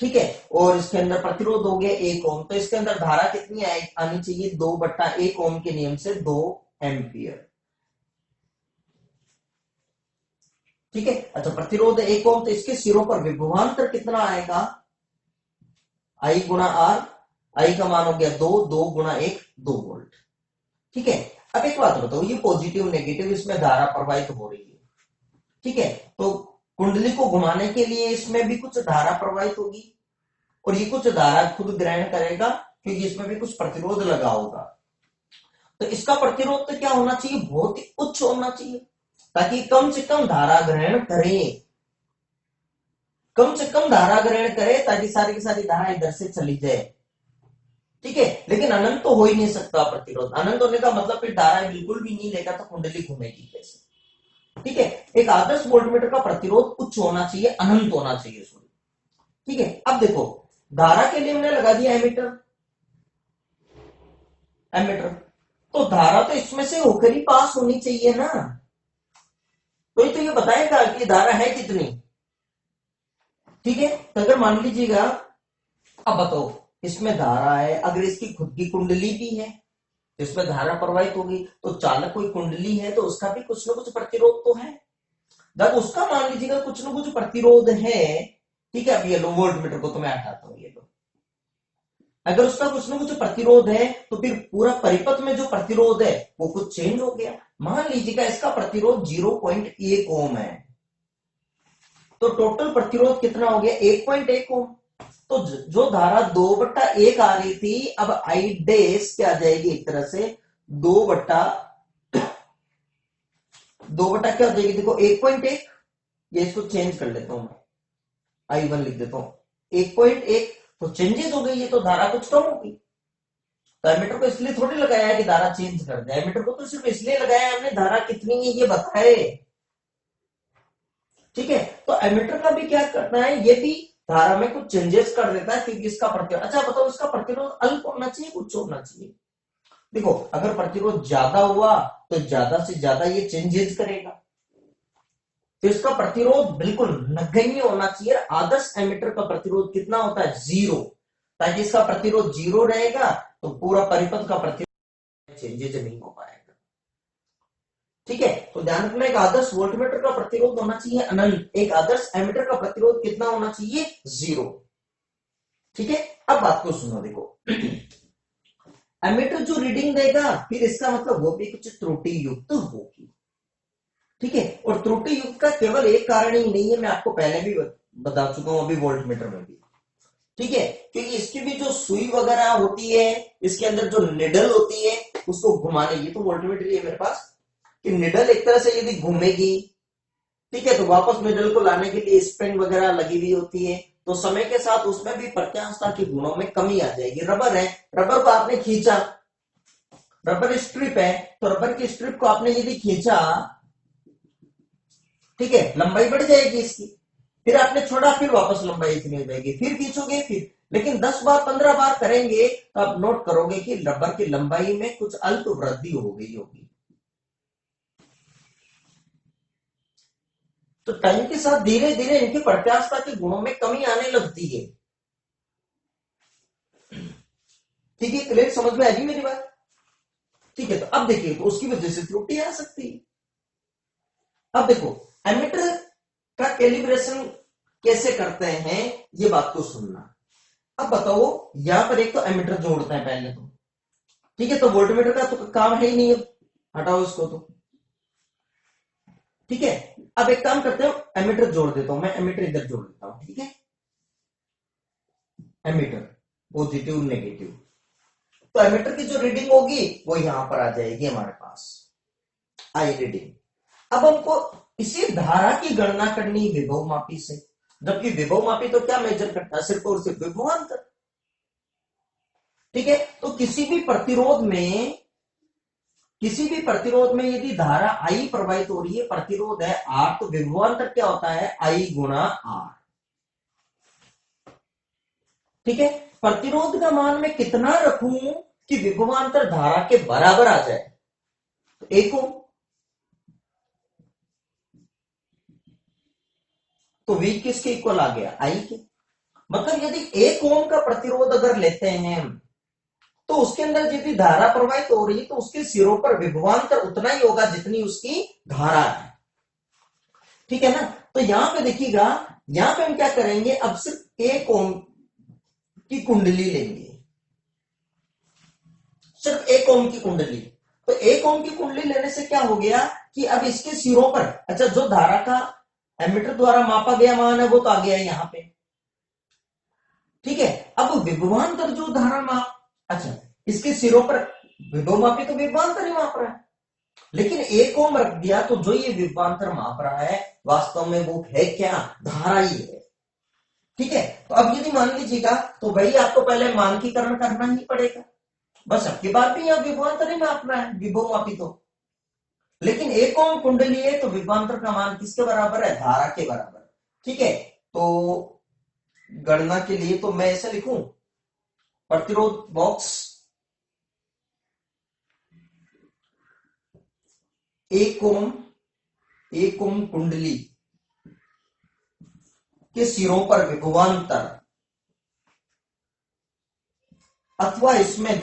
ठीक है। और इसके अंदर प्रतिरोध हो गया 1 ओम, तो इसके अंदर धारा कितनी आनी चाहिए, 2/1 ओम के नियम से 2 एम्पियर, ठीक है। अच्छा, प्रतिरोध 1 ओम, तो इसके सिरों पर विभवांतर कितना आएगा, आई गुणा आर, आई का मान हो गया 2 गुणा 1 2 वोल्ट, ठीक है। अब एक बात बताओ, ये पॉजिटिव नेगेटिव इसमें धारा प्रवाहित हो रही है, ठीक है। तो कुंडली को घुमाने के लिए इसमें भी कुछ धारा प्रवाहित होगी और ये कुछ धारा खुद ग्रहण करेगा क्योंकि इसमें भी कुछ प्रतिरोध लगा होगा। तो इसका प्रतिरोध तो क्या होना चाहिए, बहुत ही उच्च होना चाहिए, ताकि कम से कम धारा ग्रहण करे, कम से कम धारा ग्रहण करे, ताकि सारी की सारी धारा इधर से चली जाए, ठीक है। लेकिन अनंत तो हो ही नहीं सकता प्रतिरोध, अनंत होने का मतलब फिर धारा बिल्कुल भी नहीं लेगा तो कुंडली घूमेगी कैसे, ठीक है। एक आदर्श वोल्टमीटर का प्रतिरोध उच्च होना चाहिए, अनंत होना चाहिए, ठीक है। अब देखो, धारा के लिए हमने लगा दिया एमीटर, एमीटर, तो धारा तो इसमें से होकर ही पास होनी चाहिए ना, तो ये बताएगा कि धारा है कितनी, ठीक है। तो अगर मान लीजिएगा, अब बताओ इसमें धारा है, अगर इसकी खुद की कुंडली भी है तो इसमें धारा प्रवाहित होगी, तो चालक कोई कुंडली है तो उसका भी कुछ ना कुछ प्रतिरोध तो है, जब उसका मान लीजिएगा कुछ ना कुछ प्रतिरोध है, ठीक है। अब ये लो वोल्टमीटर को तो मैं हटाता हूं, ये लो, अगर उसका कुछ ना कुछ प्रतिरोध है तो फिर पूरा परिपथ में जो प्रतिरोध है वो कुछ चेंज हो गया। मान लीजिएगा इसका प्रतिरोध 0.1 ओम है, तो टोटल प्रतिरोध कितना हो गया, 1.1 ओम। तो जो धारा 2/1 आ रही थी, अब आई डैश क्या आ जाएगी, एक तरह से 2/2 क्या हो जाएगी, देखो 1.1, ये इसको चेंज कर लेता हूं मैं, I1 लिख देता हूं 1.1, तो चेंजेस हो गई, ये तो धारा कुछ कम होगी। तो एमीटर को इसलिए थोड़ी लगाया है कि धारा चेंज कर दे, एमीटर को तो सिर्फ इसलिए लगाया है हमने धारा कितनी है ये बताए, ठीक है। तो एमीटर का भी क्या करना है, ये भी धारा में कुछ चेंजेस कर देता है क्योंकि इसका प्रतिरोध, अच्छा बताओ इसका प्रतिरोध अल्प होना चाहिए उच्च होना चाहिए, देखो अगर प्रतिरोध ज्यादा हुआ तो ज्यादा से ज्यादा ये चेंजेस करेगा, तो इसका प्रतिरोध बिल्कुल नगण्य होना चाहिए। आदर्श एमीटर का प्रतिरोध कितना होता है, 0, ताकि इसका प्रतिरोध 0 रहेगा तो पूरा परिपथ का प्रतिरोध चेंजेस नहीं हो पाएगा, ठीक है। तो ध्यान रखना, एक आदर्श वोल्टमीटर का प्रतिरोध होना चाहिए अनंत, एक आदर्श एमीटर का प्रतिरोध कितना होना चाहिए, 0, ठीक है। अब बात को सुनो, देखो एमीटर जो रीडिंग देगा फिर इसका मतलब वो भी कुछ त्रुटि युक्त होगी, ठीक है। और त्रुटि युक्त का केवल एक कारण ही नहीं है, मैं आपको पहले भी बता चुका हूं अभी वोल्टमीटर में भी, ठीक है, क्योंकि इसकी भी जो सुई वगैरह होती है, इसके अंदर जो निडल होती है उसको घुमाने की, तो वोल्टमीटर है मेरे पास कि निडल एक तरह से यदि घूमेगी, ठीक है, तो वापस निडल को लाने के लिए स्प्रिंग वगैरह लगी हुई होती है, तो समय के साथ उसमें भी प्रत्यास्थता के गुणों में कमी आ जाएगी। रबर है, रबर को आपने खींचा, रबर स्ट्रिप है, तो रबर की स्ट्रिप को आपने यदि खींचा, ठीक है, लंबाई बढ़ जाएगी इसकी, फिर आपने छोड़ा, फिर वापस लंबाई इतनी हो जाएगी, फिर खींचोगे, फिर, लेकिन 10 बार 15 बार करेंगे तो आप नोट करोगे कि रबर की लंबाई में कुछ अल्प वृद्धि हो गई होगी। तो टाइम के साथ धीरे धीरे इनकी प्रत्यास्थता के गुणों में कमी आने लगती है, ठीक है, क्लियर समझ में आएगी मेरी बात, ठीक है। तो अब देखिए, तो उसकी वजह से त्रुटि आ सकती है। अब देखो एमीटर का कैलिब्रेशन कैसे करते हैं, ये बात को सुनना। अब बताओ, यहां पर एक तो एमीटर जोड़ते हैं पहले तो, ठीक है, तो वोल्टमीटर का तो काम है ही नहीं, हटाओ इसको तो, ठीक है। अब एक काम करते हो, एमीटर जोड़ देता हूं मैं, एमीटर इधर जोड़ देता हूं, ठीक है, एमीटर पॉजिटिव नेगेटिव, तो एमीटर की जो रीडिंग होगी वो यहां पर आ जाएगी हमारे पास, आई रीडिंग। अब हमको इसी धारा की गणना करनी विभव मापी से, जबकि विभव मापी तो क्या मेजर करता है, सिर्फ और सिर्फ विभवांतर, ठीक है, तो किसी भी प्रतिरोध में यदि धारा आई प्रवाहित हो रही है, प्रतिरोध है आर, तो विभवांतर क्या होता है, आई गुणा आर। ठीक है, प्रतिरोध का मान मैं कितना रखूं कि विभवांतर धारा के बराबर आ जाए, तो 1 ओम। तो V किसके इक्वल आ गया, आई के। मतलब यदि 1 ओम का प्रतिरोध अगर लेते हैं तो उसके अंदर जितनी धारा प्रवाहित हो रही है तो उसके सिरों पर विभवांतर उतना ही होगा जितनी उसकी धारा है। ठीक है ना, तो यहां पे देखिएगा, यहां पे हम क्या करेंगे, अब सिर्फ 1 ओम की कुंडली लेंगे, सिर्फ 1 ओम की कुंडली। तो 1 ओम की कुंडली लेने से क्या हो गया कि अब इसके सिरों पर, अच्छा, जो धारा का एमीटर द्वारा मापा गया मान है वो तो आ गया है यहां पे। ठीक है, अब विभवांतर जो धारा माप, अच्छा, इसके सिरों पर विभवमापी तो विभवांतर ही माप रहा है, लेकिन 1 ओम रख दिया तो जो ये विभवांतर माप रहा है वास्तव में वो है क्या, धारा ही है। ठीक है, तो अब यदि मान लीजिएगा तो भाई आपको पहले मानकीकरण करना ही पड़ेगा, बस अब की बार भी यहां विभवांतर ही मापना है, विभवमापी तो। लेकिन 1 ओम कुंडली है तो विभवांतर का मान किसके बराबर है, धारा के बराबर। ठीक है, तो गणना के लिए तो मैं ऐसे लिखूं, प्रतिरोध बॉक्स 1 ओम कुंडली के सिरों पर विभवांतर अथवा इसमें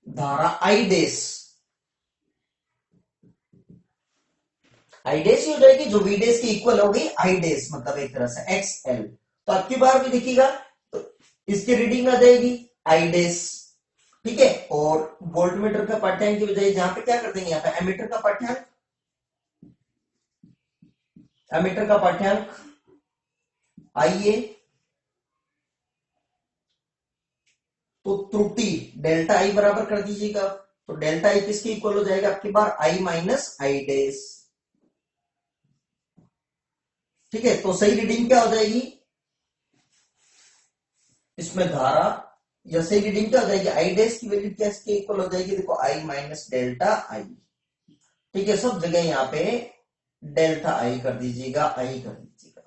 धारा आई डैश ही हो जाएगी, जो वी डैश की इक्वल हो गई आई डैश, मतलब एक तरह से एक्स एल। तो अब की बार भी देखिएगा तो इसकी रीडिंग आ जाएगी आई डैश। ठीक है, और वोल्टमीटर का पाठ्यांक की बजाय जहां पे क्या कर देंगे, यहाँ पे एमीटर का पाठ्यांक आई ए, तो त्रुटि डेल्टा आई बराबर कर दीजिएगा, तो डेल्टा आई किसके इक्वल हो जाएगा आपकी बार, आई माइनस आई डैश। ठीक है, तो सही रीडिंग क्या हो जाएगी इसमें धारा, या सही रीडिंग क्या हो जाएगी, आई डैश की वैल्यू क्या इसके इक्वल हो जाएगी, देखो आई माइनस डेल्टा आई। ठीक है, सब जगह यहाँ पे डेल्टा आई कर दीजिएगा, आई कर दीजिएगा,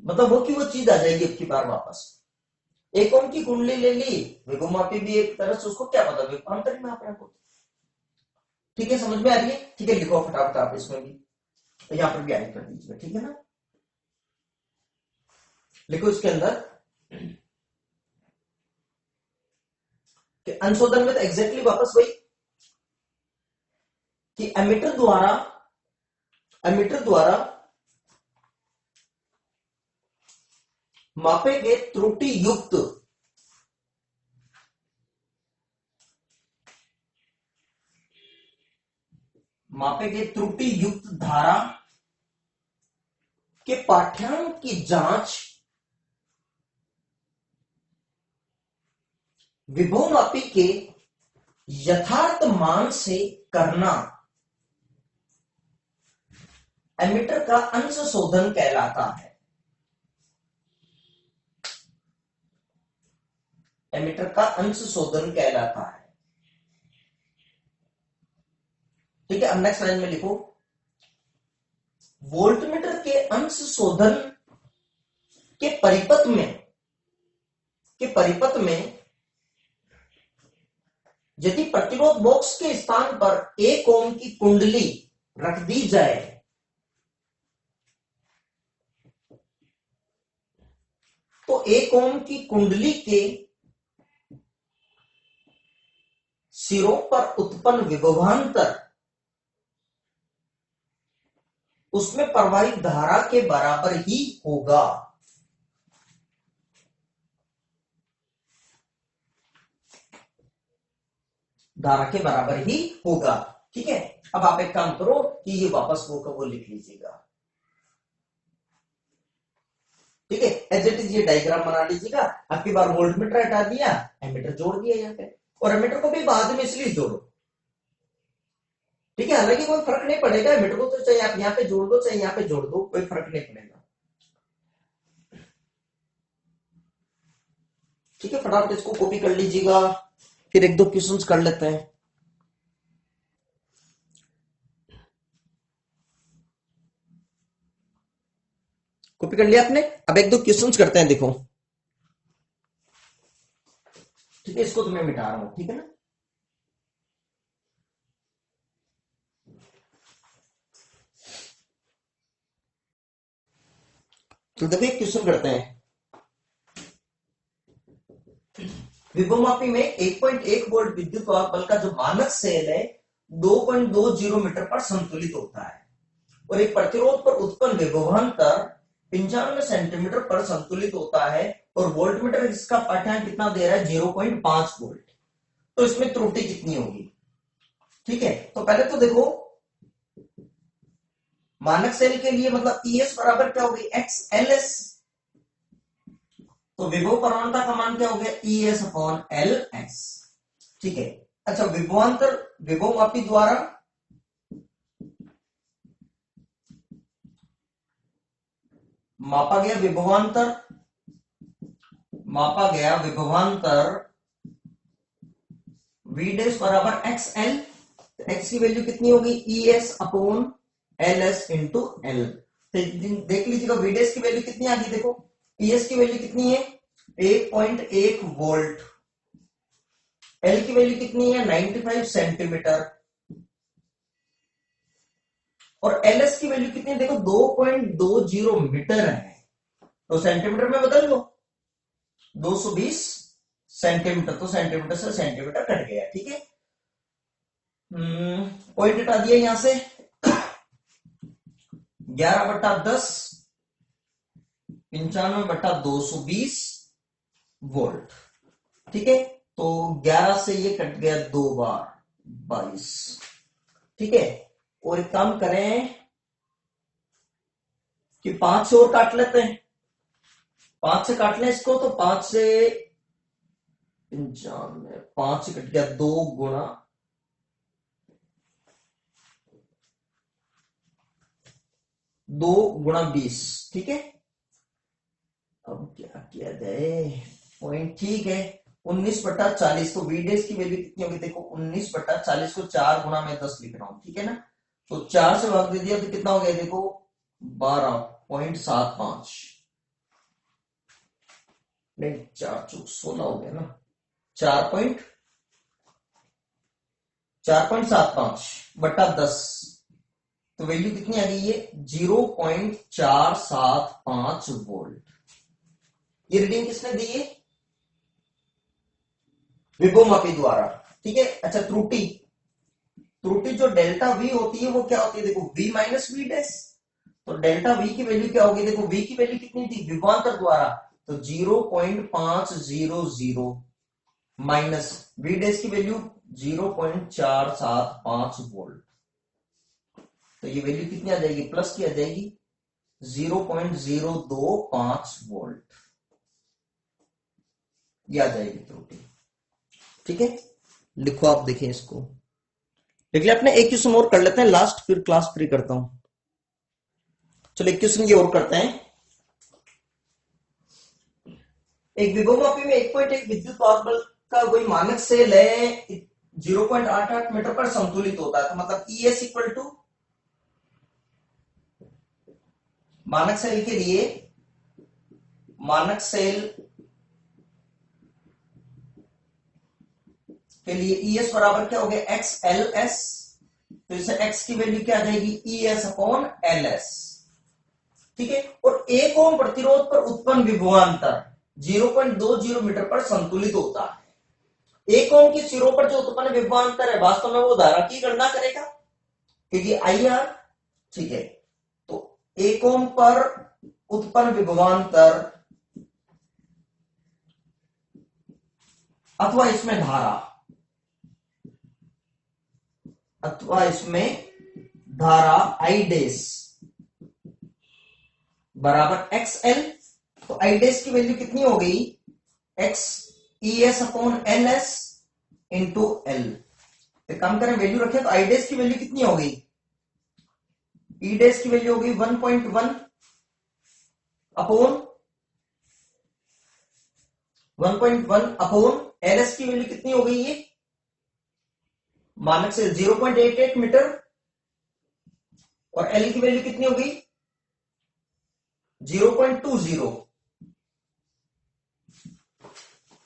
मतलब वो की वो चीज आ जाएगी अब की बार वापस। 1 ओम की कुंडली ले ली, विभवमापी भी एक तरह से, उसको क्या पता विभवांतर में आप रखो। ठीक है, समझ में आ रही है, ठीक है, लिखो फटाफट आप इसमें भी, तो यहां पर भी आई कर दीजिएगा। ठीक है ना, लिखो इसके अंदर कि अंशोधन में तो एग्जैक्टली वापस वही कि एमीटर द्वारा मापे गए त्रुटि युक्त धारा के पाठ्यांक की जांच विभवमापी के यथार्थ मान से करना एमीटर का अंश शोधन कहलाता है। एमीटर का अंश शोधन कहलाता है। ठीक है, अब नेक्स्ट लाइन में लिखो, वोल्टमीटर के अंश शोधन के परिपथ में यदि प्रतिरोध बॉक्स के स्थान पर 1 ओम की कुंडली रख दी जाए तो 1 ओम की कुंडली के सिरों पर उत्पन्न विभवांतर उसमें प्रवाहित धारा के बराबर ही होगा। धारा के बराबर ही होगा। ठीक है, अब आप एक काम करो कि ये वापस वो लिख लीजिएगा। ठीक है, एज इट इज ये डायग्राम बना लीजिएगा। आपकी बार वोल्टमीटर हटा दिया, एमीटर जोड़ दिया यहाँ पे, और एमीटर को भी बाद में इसलिए जोड़ो। ठीक है, हालांकि कोई फर्क नहीं पड़ेगा, एमीटर को तो चाहे आप यहाँ पे जोड़ दो चाहे यहाँ पे जोड़ दो, कोई फर्क नहीं पड़ेगा। ठीक है, फटाफट इसको कॉपी कर लीजिएगा, फिर एक दो क्वेश्चंस कर लेते हैं। कॉपी कर लिया आपने? अब एक दो क्वेश्चंस करते हैं, देखो। ठीक है, इसको तो मैं मिटा रहा हूं, ठीक है ना। तो देखो एक क्वेश्चन करते हैं। विभवमापी में 1.1 वोल्ट विद्युत वाहक बल का जो मानक सेल है 2.20 मीटर पर संतुलित होता है और एक प्रतिरोध पर उत्पन्न विभवांतर 95 सेंटीमीटर पर संतुलित होता है और वोल्टमीटर इसका पाठ्यांक कितना दे रहा है 0.5 वोल्ट। तो इसमें त्रुटि कितनी होगी? ठीक है, तो पहले तो देखो मानक सेल के लिए मतलब ES बराबर क्या होगी XLS, तो विभव परमाणुता का मान क्या हो गया ES अपॉन LS। ठीक है, अच्छा विभवांतर विभवमापी द्वारा मापा गया विभवांतर V डैश बराबर XL, एक्स की वैल्यू कितनी होगी ES upon LS into L। देख लीजिएगा V डैश की वैल्यू कितनी आ गई, देखो ES की वैल्यू कितनी है 1.1 वोल्ट, L की वैल्यू कितनी है 95 सेंटीमीटर और LS की वैल्यू कितनी है देखो 2.20 मीटर है, तो सेंटीमीटर में बदल लो 220 सेंटीमीटर, तो सेंटीमीटर से सेंटीमीटर कट गया। ठीक है, पॉइंट हटा दिया यहां से 11/10 95/220 वोल्ट। ठीक है, तो 11 से ये कट गया 2 बार 22। ठीक है, और एक काम करें कि 5 से और काट लेते हैं, 5 से काट लें इसको, तो 5 से 95, 5 से कट गया 2 गुणा 20। ठीक है, अब क्या किया जाए, पॉइंट ठीक है 19/40, तो V डैश की वैल्यू कितनी होगी देखो 19/40 को 4 गुणा में 10 लिख रहा हूं। ठीक है ना, तो 4 से भाग दे दिया तो कितना हो गया देखो 12.75, नहीं 4 चूक 16 हो गया ना, 4.75/10, तो वैल्यू कितनी आ गई है 0.475 वोल्ट। ये रीडिंग किसने दी है विभवमापी द्वारा। ठीक है, अच्छा त्रुटि जो डेल्टा V होती है वो क्या होती है देखो V माइनस V डैश, तो डेल्टा V की वैल्यू क्या होगी देखो V की वैल्यू कितनी थी विभवांतर द्वारा, तो 0.500 माइनस V डैश की वैल्यू 0.475 वोल्ट, तो ये वैल्यू कितनी आ जाएगी प्लस की आ जाएगी 0.025 वोल्ट, ये आ जाएगी त्रुटि। ठीक है, लिखो आप देखिए इसको लिख लिया आपने। एक क्वेश्चन और कर लेते हैं लास्ट, फिर क्लास फ्री करता हूं। चलो एक क्वेश्चन ये और करते हैं। एक विभवमापी में 1.1 विद्युत वाहक बल का कोई मानक सेल है 0.88 मीटर पर संतुलित होता है, तो मतलब ES इक्वल टू मानक सेल के लिए ES बराबर क्या हो गया XLS, तो इसे X की वैल्यू क्या आ जाएगी ES अपॉन LS। ठीक है, और 1 ओम प्रतिरोध पर उत्पन्न विभवांतर 0.20 मीटर पर संतुलित होता है। 1 ओम के सिरों पर जो उत्पन्न विभवांतर है वास्तव में वो धारा की गणना करेगा क्योंकि IR। ठीक है, तो 1 ओम पर उत्पन्न विभवांतर अथवा इसमें धारा I डैश बराबर XL, तो I डैश की वैल्यू कितनी हो गई X ES upon LS into L। काम करें वैल्यू रखें तो I डैश की वैल्यू कितनी हो गई E डैश की वैल्यू हो गई 1.1 अपॉन 1.1 अपॉन LS की वैल्यू कितनी हो गई ये मानक से 0.88 मीटर और L की वैल्यू कितनी हो गई 0.20।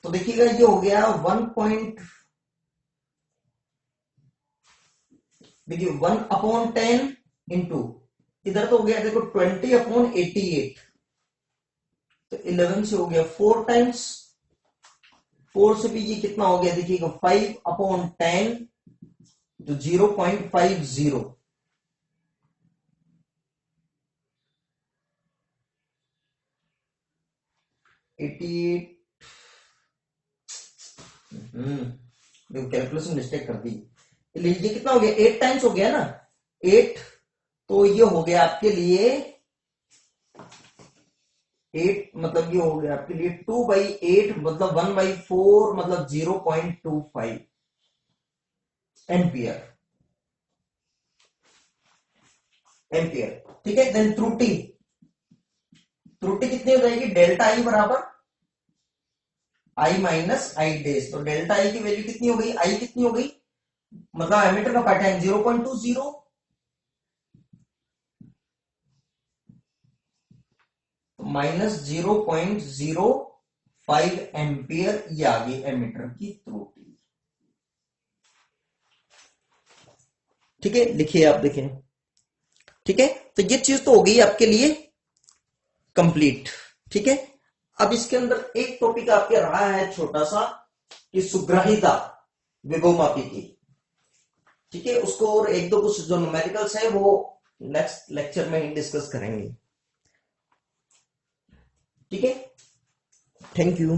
तो देखिएगा ये हो गया 1/10 इंटू इधर तो हो गया देखो 20/88 तो 11 से हो गया 4 टाइम्स 4 से भी ये कितना हो गया देखिएगा 5/10 तो 0.50 88 देखो कैलकुलेशन मिस्टेक कर दी ये कितना हो गया 8 टाइम्स हो गया ना 8 तो ये हो गया आपके लिए 8 मतलब ये हो गया आपके लिए 2/8 मतलब 1/4 मतलब 0.25 एम्पियर ठीक है। देन त्रुटि कितनी हो जाएगी डेल्टा आई बराबर आई माइनस आई डेज तो डेल्टा आई की वैल्यू कितनी हो गई आई कितनी हो गई मतलब एमीटर का पैटर्न 0.20 माइनस 0.05 एम्पियर ये आ गई एमीटर की त्रुटि। ठीक है लिखिए आप देखें ठीक है तो ये चीज तो हो गई आपके लिए कंप्लीट। ठीक है अब इसके अंदर एक टॉपिक आपके रहा है छोटा सा कि सुग्राहिता विभवमापी की। ठीक है उसको और एक दो कुछ जो न्यूमेरिकल्स है वो नेक्स्ट लेक्चर में ही डिस्कस करेंगे। ठीक है थैंक यू।